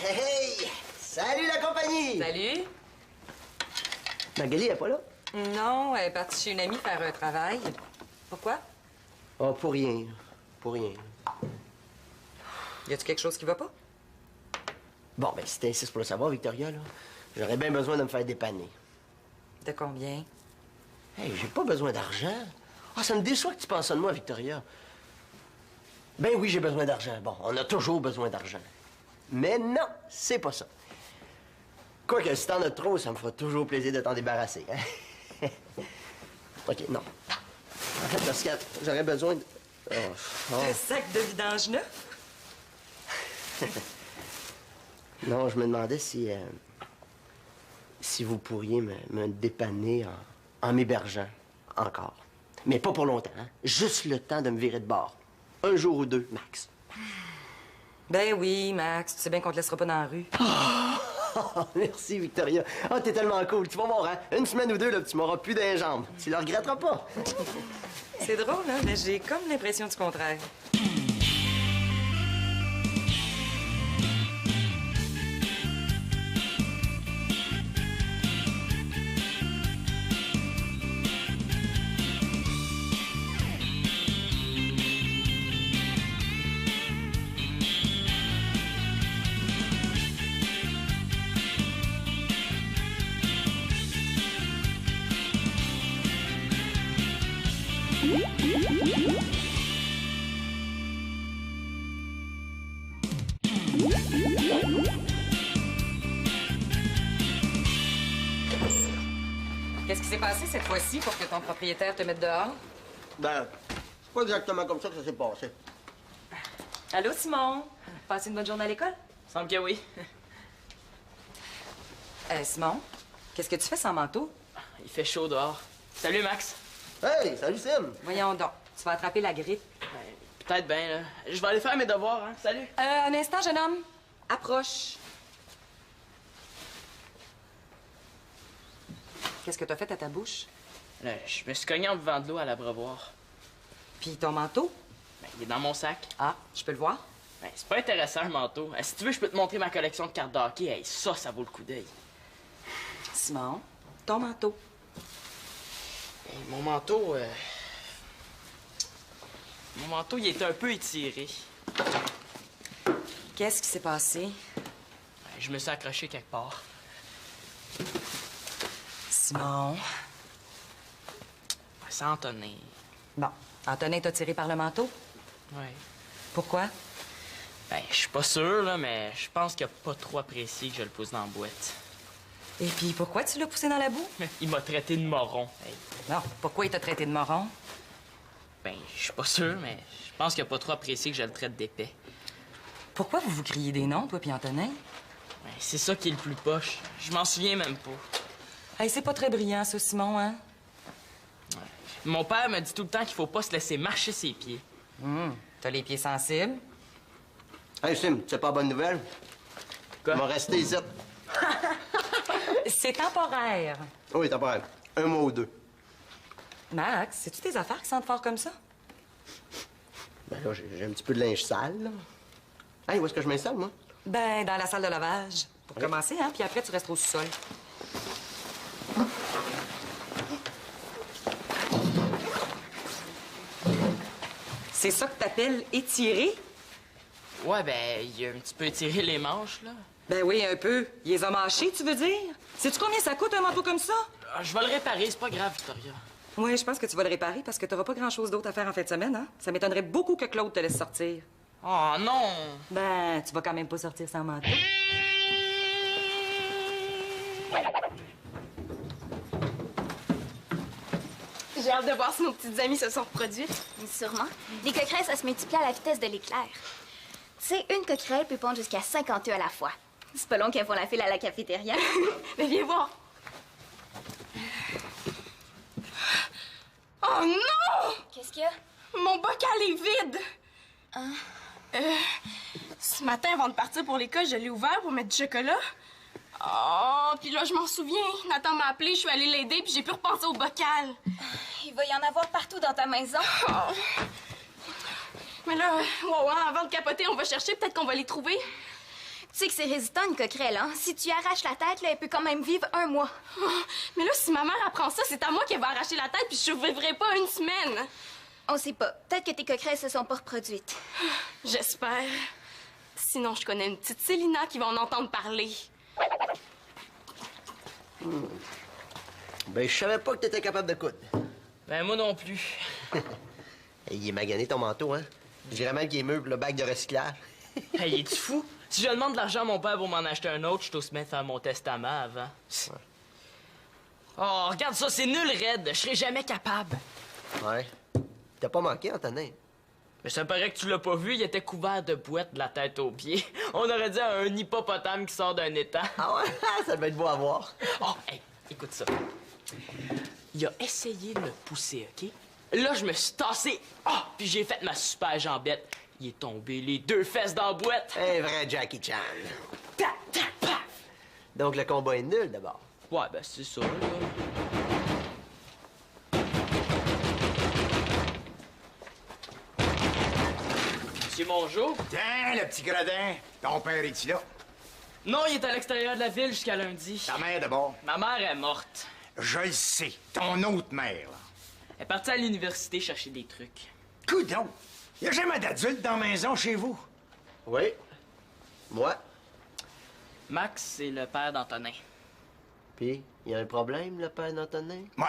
Hey! Salut la compagnie! Salut. Magali, elle est pas là? Non, elle est partie chez une amie faire un travail. Pourquoi? Oh, pour rien. Pour rien. Y a-tu quelque chose qui va pas? Bon, ben, si t'insistes pour le savoir, Victoria, là, j'aurais bien besoin de me faire dépanner. De combien? Hey, j'ai pas besoin d'argent. Ah, ça me déçoit que tu penses ça de moi, Victoria. Ben oui, j'ai besoin d'argent. Bon, on a toujours besoin d'argent. Mais non, c'est pas ça. Quoique, si t'en as trop, ça me fera toujours plaisir de t'en débarrasser. Hein? OK, non. En fait, parce que j'aurais besoin de... Un sac de vidange neuf? Non, je me demandais si vous pourriez me dépanner en m'hébergeant encore. Mais pas pour longtemps, hein? Juste le temps de me virer de bord. Un jour ou deux, max. Ben oui, Max. Tu sais bien qu'on te laissera pas dans la rue. Oh, merci, Victoria. Oh, t'es tellement cool. Tu vas voir, hein? Une semaine ou deux, là, tu m'auras plus d'un jambes. Tu le regretteras pas. C'est drôle, hein? Mais j'ai comme l'impression du contraire. Qu'est-ce qui s'est passé cette fois-ci pour que ton propriétaire te mette dehors? Ben, c'est pas exactement comme ça que ça s'est passé. Allô, Simon? Passez une bonne journée à l'école? Semble que oui. Simon, qu'est-ce que tu fais sans manteau? Il fait chaud dehors. Salut, Max. Hey, salut, Sim. Voyons donc, tu vas attraper la grippe. Peut-être bien, là. Je vais aller faire mes devoirs, hein. Salut. Un instant, jeune homme. Approche. Qu'est-ce que t'as fait à ta bouche? Là, je me suis cogné en buvant de l'eau à l'abreuvoir. Puis ton manteau? Ben, il est dans mon sac. Ah, je peux le voir? Ben, c'est pas intéressant, un manteau. Si tu veux, je peux te montrer ma collection de cartes de hockey. Hey, ça vaut le coup d'œil. Simon, ton manteau. Hey, mon manteau, Mon manteau, il est un peu étiré. Qu'est-ce qui s'est passé? Ben, je me suis accroché quelque part. Simon. Ben, c'est Antonin. Bon, Antonin t'a tiré par le manteau? Ouais. Pourquoi? Ben, je suis pas sûr, là, mais je pense qu'il a pas trop apprécié que je le pousse dans la boîte. Et puis, pourquoi tu l'as poussé dans la boue? Il m'a traité de moron. Hey. Non, pourquoi il t'a traité de moron? Ben, je suis pas sûr, mais je pense qu'il a pas trop apprécié que je le traite d'épais. Pourquoi vous vous criez des noms, toi puis Antonin? Ben, c'est ça qui est le plus poche. Je m'en souviens même pas. Hey, c'est pas très brillant, ça, Simon, hein? Mon père me dit tout le temps qu'il faut pas se laisser marcher ses pieds. T'as les pieds sensibles? Hey, Sim, c'est pas bonne nouvelle? Quoi? On va rester ici. C'est temporaire. Oui, t'as pas un mois ou deux. Max, c'est-tu tes affaires qui sentent fort comme ça? Ben là, j'ai un petit peu de linge sale, là. Hey, où est-ce que je m'installe, moi? Ben, dans la salle de lavage. Pour commencer, hein? Puis après, tu restes au sous-sol. C'est ça que t'appelles étirer? Ouais, ben, il a un petit peu étiré les manches, là. Ben oui, un peu. Il les a mâchés, tu veux dire? Sais-tu combien ça coûte un manteau comme ça? Je vais le réparer, c'est pas grave, Victoria. Oui, je pense que tu vas le réparer parce que t'auras pas grand-chose d'autre à faire en fin de semaine, hein? Ça m'étonnerait beaucoup que Claude te laisse sortir. Oh non! Ben, tu vas quand même pas sortir sans manteau. J'ai hâte de voir si nos petites amies se sont reproduites. Sûrement. Les coquerelles, ça se multiplie à la vitesse de l'éclair. Tu sais, une coquerelle peut pondre jusqu'à 50 œufs à la fois. C'est pas long qu'elles font la file à la cafétéria. Mais viens voir. Oh non! Qu'est-ce qu'il y a? Mon bocal est vide. Hein? Ce matin, avant de partir pour l'école, je l'ai ouvert pour mettre du chocolat. Oh, puis là, je m'en souviens. Nathan m'a appelé, je suis allée l'aider, puis j'ai pu repenser au bocal. Il va y en avoir partout dans ta maison. Oh. Mais là, wow, avant de capoter, on va chercher, peut-être qu'on va les trouver. Tu sais que c'est résistant, une coquerelle, hein? Si tu arraches la tête, là, elle peut quand même vivre 1 mois. Oh, mais là, si ma mère apprend ça, c'est à moi qu'elle va arracher la tête puis je survivrai pas 1 semaine. On sait pas. Peut-être que tes coquerelles se sont pas reproduites. J'espère. Sinon, je connais une petite Célina qui va en entendre parler. Ben, je savais pas que t'étais capable de coudre. Ben, moi non plus. Il est magané, ton manteau, hein? Je dirais même qu'il est mieux que le bac de recyclage. Hey, es-tu fou? Si je demande de l'argent à mon père pour m'en acheter un autre, je t'ose mettre faire mon testament avant. Oh, regarde ça, c'est nul, raide. Je serais jamais capable. Ouais. T'as pas manqué, Antonin. Mais ça paraît que tu l'as pas vu, il était couvert de boîtes de la tête aux pieds. On aurait dit un hippopotame qui sort d'un étang. Ah ouais? Ça devait être beau à voir. Oh, hey, écoute ça. Il a essayé de me pousser, OK? Là, je me suis tassé. Ah! Puis j'ai fait ma super jambette. Il est tombé les 2 fesses dans la boîte. Un vrai Jackie Chan. Tac, tac, paf! Donc, le combat est nul, d'abord. Ouais, ben c'est ça, là. Monsieur Mongeau? Tiens, le petit gredin, ton père est-il là? Non, il est à l'extérieur de la ville jusqu'à lundi. Ta mère d'abord? Ma mère est morte. Je le sais, ton autre mère, là. Elle est partie à l'université chercher des trucs. Coudon, y a jamais d'adultes dans la maison chez vous? Oui. Moi. Max, c'est le père d'Antonin. Puis, il y a un problème, le père d'Antonin? Ouais.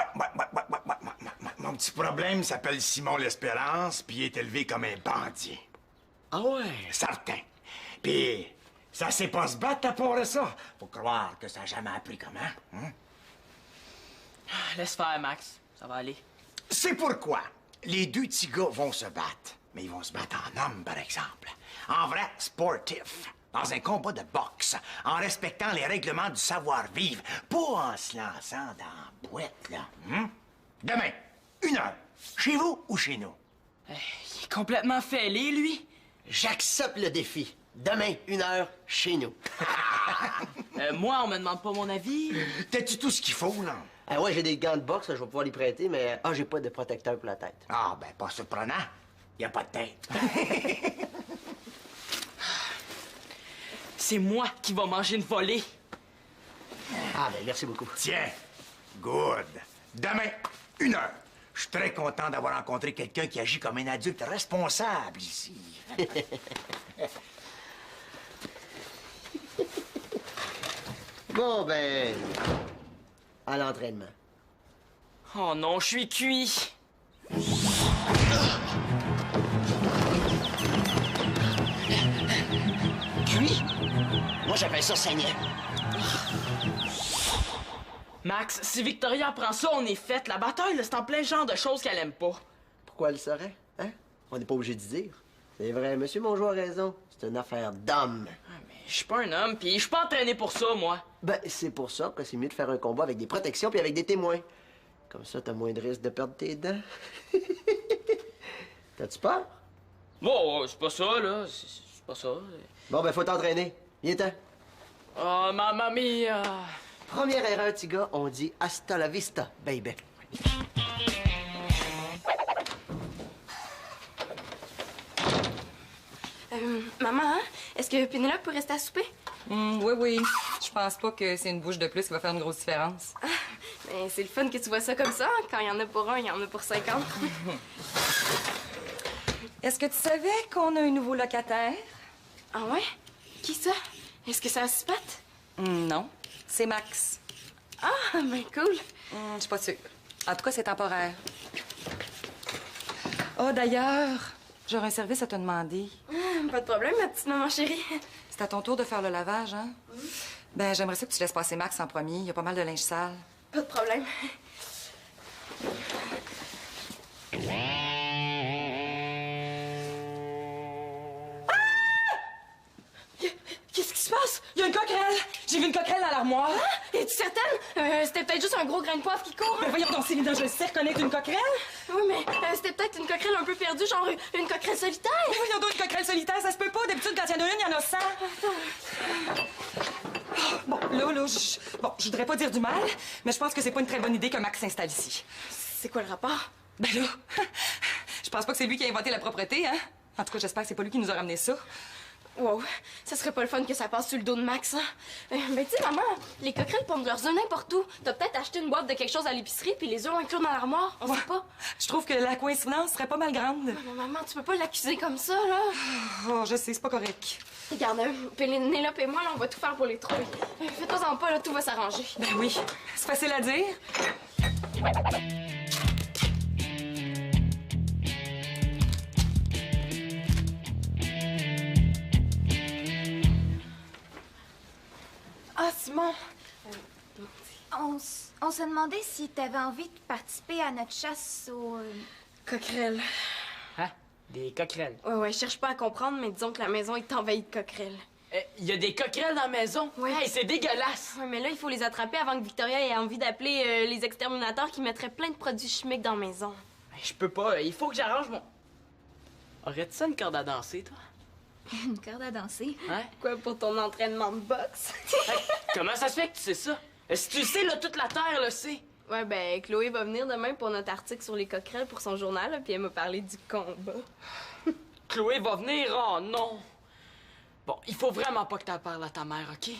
Mon petit problème s'appelle Simon l'Espérance, puis il est élevé comme un bandit. Ah ouais? Certain. Puis, ça sait pas se battre à part de ça. Faut croire que ça a jamais appris comment, hein? Laisse faire, Max. Ça va aller. C'est pourquoi les 2 petits gars vont se battre. Mais ils vont se battre en hommes, par exemple. En vrai sportif. Dans un combat de boxe. En respectant les règlements du savoir-vivre. Pas en se lançant dans la boîte, là. Hein? Demain, 1 heure. Chez vous ou chez nous? Il est complètement fêlé, lui. J'accepte le défi. Demain, 1 heure, chez nous. Moi, on me demande pas mon avis. T'as-tu tout ce qu'il faut, là? Ah ouais, j'ai des gants de boxe, je vais pouvoir les prêter, mais j'ai pas de protecteur pour la tête. Ah, ben, pas surprenant. Y a pas de tête. C'est moi qui va manger une volée. Ah ben, merci beaucoup. Tiens, good. Demain, 1 heure. Je suis très content d'avoir rencontré quelqu'un qui agit comme un adulte responsable ici. Bon, ben, à l'entraînement. Oh non, je suis cuit. Cuit? Moi, j'appelle ça saignant. Max, si Victoria prend ça, on est fait. La bataille, là, c'est en plein genre de choses qu'elle aime pas. Pourquoi elle le saurait? Hein? On n'est pas obligé de dire. C'est vrai, monsieur Mongeau a raison. C'est une affaire d'homme. Ah, mais je suis pas un homme, puis je suis pas entraîné pour ça, moi. Ben, c'est pour ça que c'est mieux de faire un combat avec des protections puis avec des témoins. Comme ça, t'as moins de risque de perdre tes dents. T'as-tu peur? Bon, c'est pas ça, là. C'est pas ça. Bon, ben, faut t'entraîner. Viens-t'en. Oh, mamma mia. Première erreur, petit gars, on dit hasta la vista, baby. Maman, hein? Est-ce que Pénélope peut rester à souper? Oui. Je pense pas que c'est une bouche de plus qui va faire une grosse différence. Ben, c'est le fun que tu vois ça comme ça. Quand il y en a pour 1, il y en a pour 50. Est-ce que tu savais qu'on a un nouveau locataire? Ah ouais? Qui ça? Est-ce que c'est un pattes? Non. C'est Max. Ah, ben cool. Je suis pas sûre. En tout cas, c'est temporaire. Oh, d'ailleurs, j'aurais un service à te demander. Pas de problème, ma petite maman chérie. C'est à ton tour de faire le lavage, hein? Ben, j'aimerais ça que tu laisses passer Max en premier. Il y a pas mal de linge sale. Pas de problème. Qu'est-ce qui se passe? Il y a une coquerelle! J'ai vu une coquerelle dans l'armoire! Es-tu certaine? C'était peut-être juste un gros grain de poivre qui court. Mais voyons donc, Célina, je sais reconnaître une coquerelle! Oui, mais c'était peut-être une coquerelle un peu perdue, genre une coquerelle solitaire. Mais voyons donc, une coquerelle solitaire, ça se peut pas! D'habitude, quand il y en a une, il y en a 100! Bon, là, je voudrais pas dire du mal, mais je pense que c'est pas une très bonne idée que Max s'installe ici. C'est quoi le rapport? Ben là, je pense pas que c'est lui qui a inventé la propreté, hein? En tout cas, j'espère que c'est pas lui qui nous a ramené ça. Wow, ça serait pas le fun que ça passe sur le dos de Max, hein? Mais tu sais, maman, les coquerelles pondent leurs œufs n'importe où. T'as peut-être acheté une boîte de quelque chose à l'épicerie, puis les œufs ont inclus dans l'armoire. On sait pas. Je trouve que la coïncidence serait pas mal grande. Mais maman, tu peux pas l'accuser comme ça, là. Oh, je sais, c'est pas correct. Regarde, Pénélope et moi, là, on va tout faire pour les trouver. Fais-toi-en pas, là, tout va s'arranger. Ben oui, c'est facile à dire. Ah, Simon! On se demandait si t'avais envie de participer à notre chasse aux... Coquerelles. Hein? Des coquerelles. Ouais, je cherche pas à comprendre, mais disons que la maison est envahie de coquerelles. Il y a des coquerelles dans la maison? Ouais. Hey, c'est dégueulasse! Ouais, mais là, il faut les attraper avant que Victoria ait envie d'appeler les exterminateurs qui mettraient plein de produits chimiques dans la maison. Hey, je peux pas, il faut que j'arrange mon... Aurais-tu ça une corde à danser, toi? Une corde à danser. Hein? Quoi, pour ton entraînement de boxe? Hey, comment ça se fait que tu sais ça? Si tu le sais, là, toute la Terre le sait. Ouais, ben, Chloé va venir demain pour notre article sur les coquerelles pour son journal, là, puis elle m'a parlé du combat. Chloé va venir? Oh non! Bon, il faut vraiment pas que t'en parles à ta mère, OK?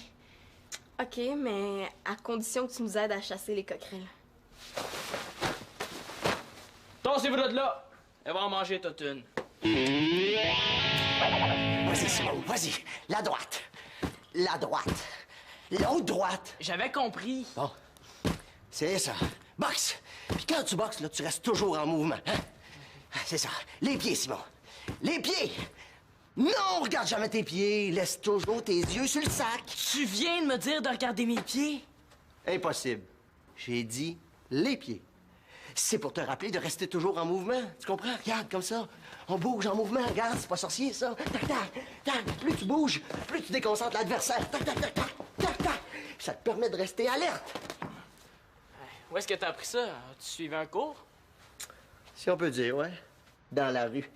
OK, mais à condition que tu nous aides à chasser les coquerelles. Torsez-vous de là! Elle va en manger toute une. Vas-y, Simon, vas-y. La droite. La droite. L'autre droite. J'avais compris. Bon. C'est ça. Boxe. Puis quand tu boxes, là, tu restes toujours en mouvement, hein? C'est ça. Les pieds, Simon. Les pieds! Non, regarde jamais tes pieds. Laisse toujours tes yeux sur le sac. Tu viens de me dire de regarder mes pieds? Impossible. J'ai dit les pieds. C'est pour te rappeler de rester toujours en mouvement. Tu comprends? Regarde, comme ça. On bouge en mouvement. Regarde, c'est pas sorcier, ça. Tac, tac, tac. Plus tu bouges, plus tu déconcentres l'adversaire. Tac, tac, tac, tac, tac, tac. Ça te permet de rester alerte. Où est-ce que t'as appris ça? Tu suivais un cours? Si on peut dire, ouais. Dans la rue.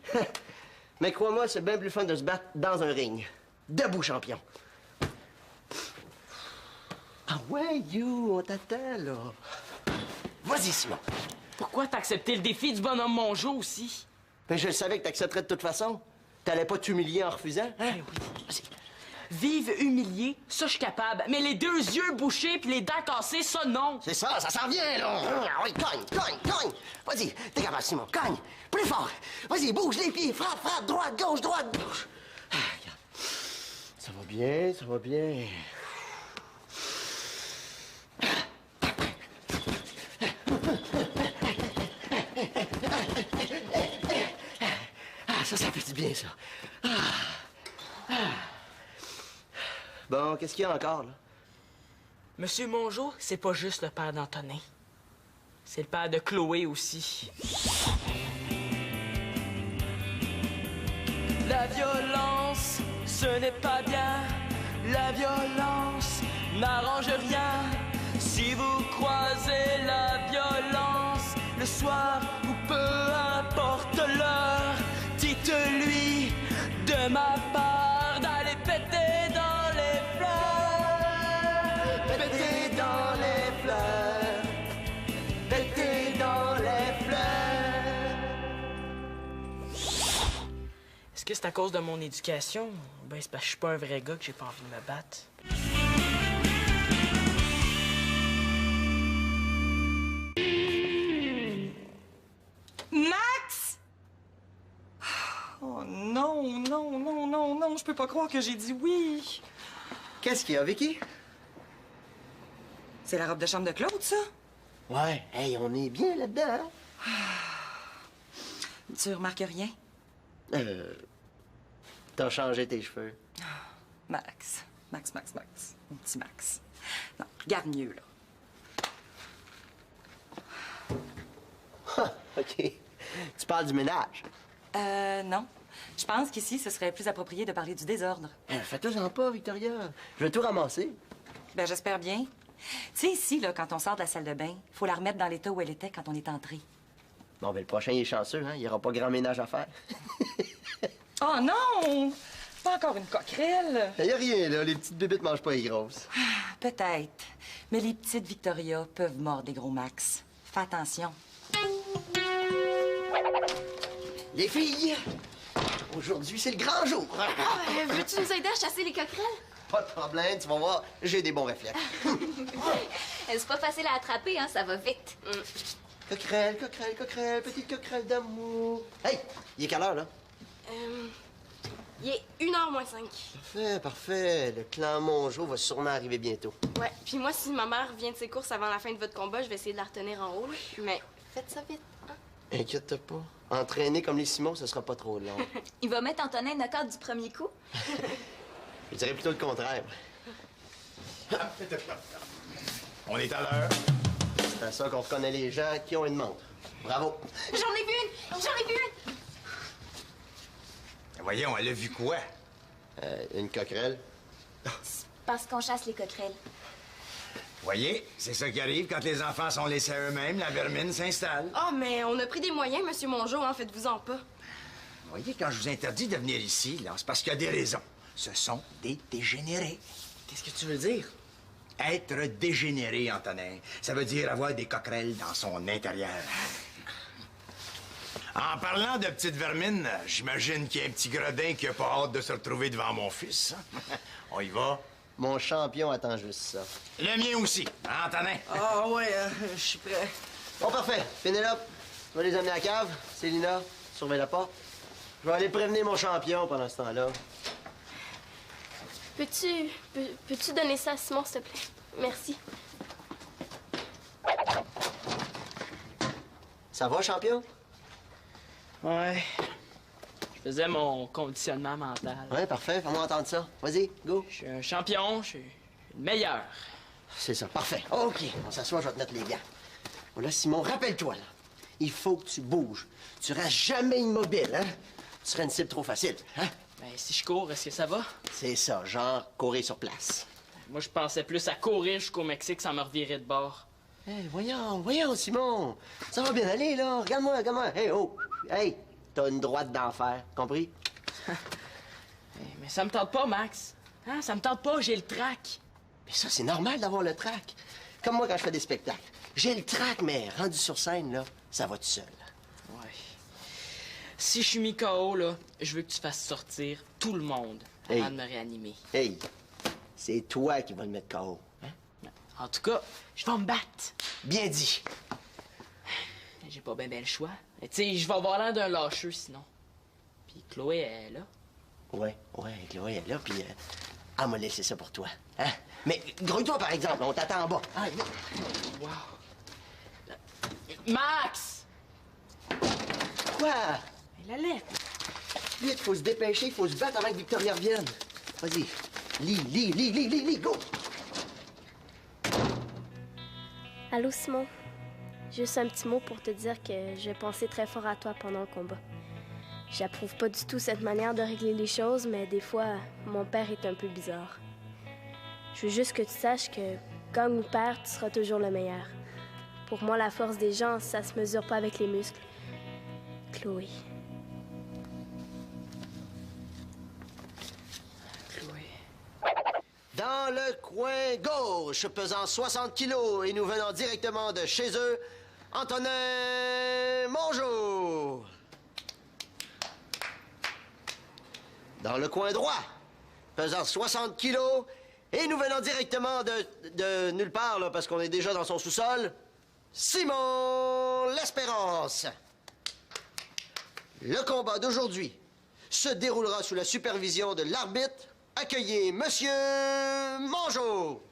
Mais crois-moi, c'est bien plus fun de se battre dans un ring. Debout, champion. Ah ouais, you, on t'attend, là. Vas-y, Simon. Pourquoi t'as accepté le défi du bonhomme Mongeau aussi? Ben, je le savais que t'accepterais de toute façon. T'allais pas t'humilier en refusant, hein? Ben oui. Vas-y. Vive humilié, ça je suis capable. Mais les deux yeux bouchés puis les dents cassées, ça non. C'est ça s'en vient, là. Ah oui, cogne, cogne, cogne. Vas-y, t'es capable, Simon, cogne. Plus fort. Vas-y, bouge les pieds, frappe, frappe, droite, gauche, gauche. Ah, regarde. Ça va bien, ça va bien. Ah, ça fait du bien, ça. Bon, qu'est-ce qu'il y a encore, là? Monsieur Mongeau, c'est pas juste le père d'Antonin. C'est le père de Chloé aussi. La violence, ce n'est pas bien. La violence n'arrange rien. Si vous croisez la violence le soir ou peu importe l'heure, dites-lui de ma part d'aller péter dans les fleurs. Péter dans les fleurs. Péter dans les fleurs. Est-ce que c'est à cause de mon éducation? Ben, c'est parce que je suis pas un vrai gars que j'ai pas envie de me battre. Max! Oh non, non, non, non, non, je peux pas croire que j'ai dit oui. Qu'est-ce qu'il y a, Vicky? C'est la robe de chambre de Claude, ça? Ouais, hey, on est bien là-dedans, hein? Tu remarques rien? T'as changé tes cheveux. Max, Max, Max, Max. Mon petit Max. Non, regarde mieux, là. Ah, OK. Tu parles du ménage. Non. Je pense qu'ici, ce serait plus approprié de parler du désordre. Fais-toi-en pas, Victoria. Je vais tout ramasser. Ben, j'espère bien. Tu sais, ici, là, quand on sort de la salle de bain, faut la remettre dans l'état où elle était quand on est entré. Bon, ben le prochain, il est chanceux, hein? Il n'y aura pas grand ménage à faire. Oh non! Pas encore une coquerelle! Il n'y a rien, là. Les petites bébites mangent pas les grosses. Peut-être. Mais les petites Victoria peuvent mordre des gros Max. Fais attention. Les filles, Aujourd'hui, c'est le grand jour. Veux-tu nous aider à chasser les coquerelles? Pas de problème, tu vas voir, j'ai des bons réflexes. C'est pas facile à attraper, hein, ça va vite. Coquerelle, coquerelle, coquerelle, petite coquerelle d'amour. Hey, il est quelle heure, là? Il est 1h moins 5. Parfait, parfait. Le clan Mongeau va sûrement arriver bientôt. Ouais, puis moi, si ma mère vient de ses courses avant la fin de votre combat, je vais essayer de la retenir en haut, là. Mais faites ça vite, hein? Inquiète-toi pas. Entraîner comme les Simons, ce sera pas trop long. Il va mettre Antonin knock-out du premier coup. Je dirais plutôt le contraire. On est à l'heure. C'est à ça qu'on reconnaît les gens qui ont une montre. Bravo. J'en ai vu une! J'en ai vu une! Voyons, elle a vu quoi? Une coquerelle. Parce qu'on chasse les coquerelles. Voyez, c'est ça qui arrive quand les enfants sont laissés à eux-mêmes, la vermine s'installe. Ah, mais on a pris des moyens, Monsieur Mongeau, hein, faites-vous-en pas. Voyez, quand je vous interdis de venir ici, là, c'est parce qu'il y a des raisons. Ce sont des dégénérés. Qu'est-ce que tu veux dire? Être dégénéré, Antonin, ça veut dire avoir des coquerelles dans son intérieur. En parlant de petite vermine, j'imagine qu'il y a un petit gredin qui a pas hâte de se retrouver devant mon fils. On y va? Mon champion attend juste ça. Le mien aussi, hein, Antonin? Ah ouais, je suis prêt. Bon, parfait. Pénélope, tu vas les amener à la cave. Célina, surveille la porte. Je vais aller prévenir mon champion pendant ce temps-là. Peux-tu donner ça à Simon, s'il te plaît? Merci. Ça va, champion? Ouais. Je faisais mon conditionnement mental. Ouais, parfait. Fais-moi entendre ça. Vas-y, go. Je suis un champion, je suis le meilleur. C'est ça, parfait. OK, on s'assoit, je vais te mettre les gants. Bon, là, Simon, rappelle-toi, là. Il faut que tu bouges. Tu restes jamais immobile, hein? Tu serais une cible trop facile, hein? Ben, si je cours, est-ce que ça va? C'est ça, genre courir sur place. Moi, je pensais plus à courir jusqu'au Mexique sans me revirer de bord. Hey, voyons, Simon. Ça va bien aller, là. Regarde-moi, regarde-moi. Hey, oh, hey, t'as une droite d'enfer, compris? Mais ça me tente pas, Max. Hein? Ça me tente pas, j'ai le trac. Mais ça, c'est normal d'avoir le trac. Comme moi quand je fais des spectacles. J'ai le trac, mais rendu sur scène, là, ça va tout seul. Ouais. Si je suis mis KO, là, je veux que tu fasses sortir tout le monde avant Hey. de me réanimer. Hey, c'est toi qui vas le mettre KO. Hein? En tout cas, je vais me battre. Bien dit. J'ai pas bien le choix. Tu sais, je vais avoir l'air d'un lâcheux sinon. Puis Chloé, elle est là. Ouais, Chloé est là, puis elle m'a laissé ça pour toi. Hein? Mais grouille-toi, par exemple, on t'attend en bas. Ah, vite. Wow. Max! Quoi? La lettre. Vite, faut se dépêcher, faut se battre avant que Victoria revienne. Vas-y, lis, go! Allô, Simon. Juste un petit mot pour te dire que je pensais très fort à toi pendant le combat. J'approuve pas du tout cette manière de régler les choses, mais des fois, mon père est un peu bizarre. Je veux juste que tu saches que, gagne ou perd, tu seras toujours le meilleur. Pour moi, la force des gens, ça se mesure pas avec les muscles. Chloé. Chloé. Dans le coin gauche, pesant 60 kilos et nous venant directement de chez eux, Antonin Mongeau. Dans le coin droit, pesant 60 kilos et nous venant directement de nulle part, là, parce qu'on est déjà dans son sous-sol, Simon L'Espérance. Le combat d'aujourd'hui se déroulera sous la supervision de l'arbitre. Accueillez Monsieur Mongeau.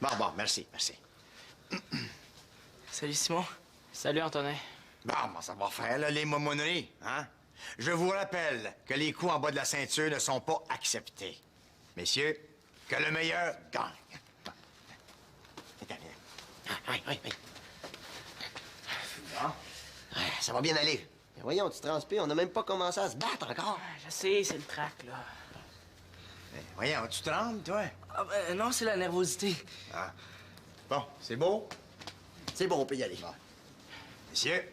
Bon, merci. Salut Simon. Salut Antonin. Bon, ça va faire, là, les momoneries, hein? Je vous rappelle que les coups en bas de la ceinture ne sont pas acceptés. Messieurs, que le meilleur gagne. Bon. Oui. Ça va bien aller. Mais voyons, tu transpires, on n'a même pas commencé à se battre encore. Je sais, c'est le trac, là. Voyons, tu trembles, toi? Ah, ben, non, c'est la nervosité. Ah. Bon, c'est beau? C'est bon, on peut y aller. Messieurs.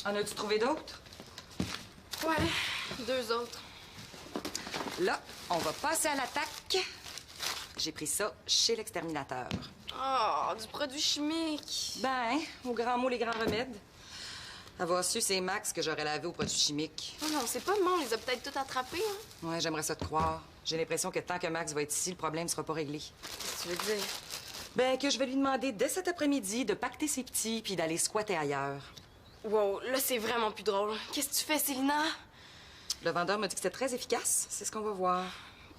En as-tu trouvé d'autres? Ouais, 2 autres. Là, on va passer à l'attaque. J'ai pris ça chez l'exterminateur. Oh, du produit chimique. Ben, au grand mot, les grands remèdes. Avoir su, c'est Max que j'aurais lavé aux produits chimiques. Oh non, c'est pas moi, on les a peut-être tous attrapés, hein? Ouais, j'aimerais ça te croire. J'ai l'impression que tant que Max va être ici, le problème ne sera pas réglé. Qu'est-ce que tu veux dire? Ben, que je vais lui demander dès cet après-midi de pacter ses petits puis d'aller squatter ailleurs. Wow, là, c'est vraiment plus drôle. Qu'est-ce que tu fais, Célina? Le vendeur m'a dit que c'était très efficace. C'est ce qu'on va voir.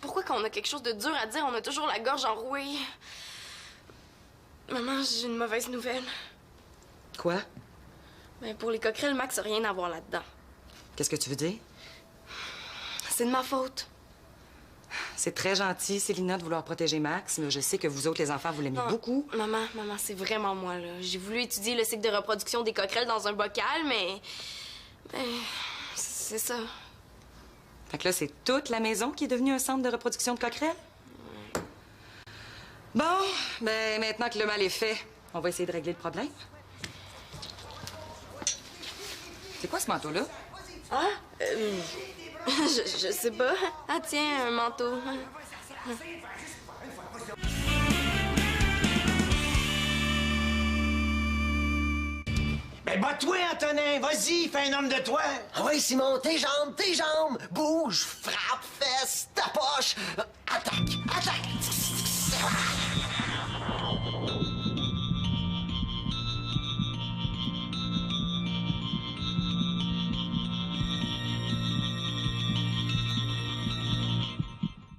Pourquoi quand on a quelque chose de dur à dire, on a toujours la gorge enrouée? Maman, j'ai une mauvaise nouvelle. Quoi? Ben, pour les coquerelles, Max n'a rien à voir là-dedans. Qu'est-ce que tu veux dire? C'est de ma faute. C'est très gentil, Célina, de vouloir protéger Max, mais je sais que vous autres, les enfants, vous l'aimez Non, beaucoup. Maman, c'est vraiment moi, là. J'ai voulu étudier le cycle de reproduction des coquerelles dans un bocal, mais... c'est ça. Fait que là, c'est toute la maison qui est devenue un centre de reproduction de coquerelles? Bon, ben maintenant que le mal est fait, on va essayer de régler le problème. C'est quoi ce manteau-là? Ah? Je sais pas. Ah tiens, un manteau. Ben, bats-toi, Antonin! Vas-y, fais un homme de toi! Ah oui, Simon, tes jambes! Bouge, frappe, fesse, tapoche! Attaque!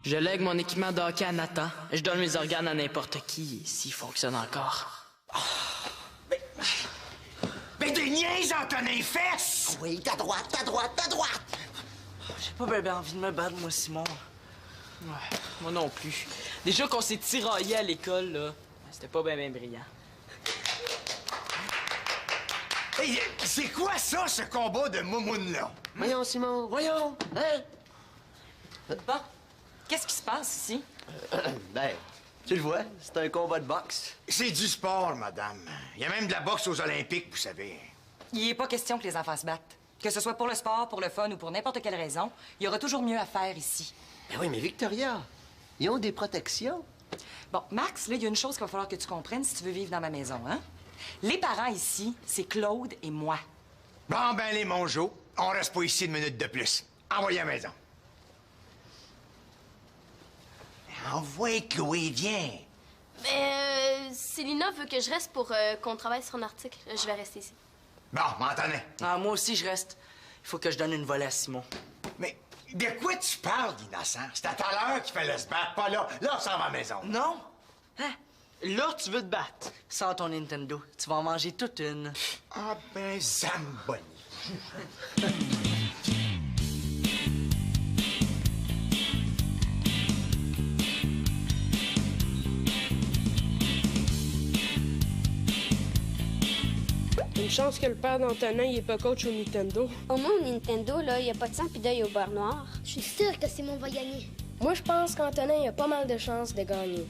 Je lègue mon équipement de hockey à Nathan. Je donne mes organes à n'importe qui, s'il fonctionne encore. Ben, des niaises, Antonin, fesses! Oui, ta droite! J'ai pas bien envie de me battre, moi, Simon. Ouais, moi non plus. Déjà qu'on s'est tiraillé à l'école, là, c'était pas bien brillant. Hey, c'est quoi ça, ce combat de moumoune-là? Voyons, Simon, voyons! Hein? Bon, qu'est-ce qui se passe ici? Ben, tu le vois, c'est un combat de boxe. C'est du sport, madame. Il y a même de la boxe aux Olympiques, vous savez. Il n'est pas question que les enfants se battent. Que ce soit pour le sport, pour le fun ou pour n'importe quelle raison, il y aura toujours mieux à faire ici. Ben oui, mais Victoria, ils ont des protections. Bon, Max, là, il y a une chose qu'il va falloir que tu comprennes si tu veux vivre dans ma maison, hein? Les parents ici, c'est Claude et moi. Bon, ben, les mongeaux, on reste pas ici une minute de plus. Envoyez à la maison. Envoie, Chloé, viens. Célina veut que je reste pour qu'on travaille sur un article. Je vais rester ici. Bon, Antonin. Ah, moi aussi, je reste. Il faut que je donne une volée à Simon. Mais de quoi tu parles, innocent? C'est à tout à l'heure qu'il fallait se battre, pas là. Là, on s'en va à la maison. Non? Hein? Là, tu veux te battre. Sors ton Nintendo. Tu vas en manger toute une. Ah ben, Zamboni. Une chance que le père d'Antonin, il est pas coach au Nintendo. Au moins, au Nintendo, là, il n'y a pas de sang puis d'œil au beurre noir. Je suis sûre que Simon va gagner. Moi, je pense qu'Antonin a pas mal de chances de gagner.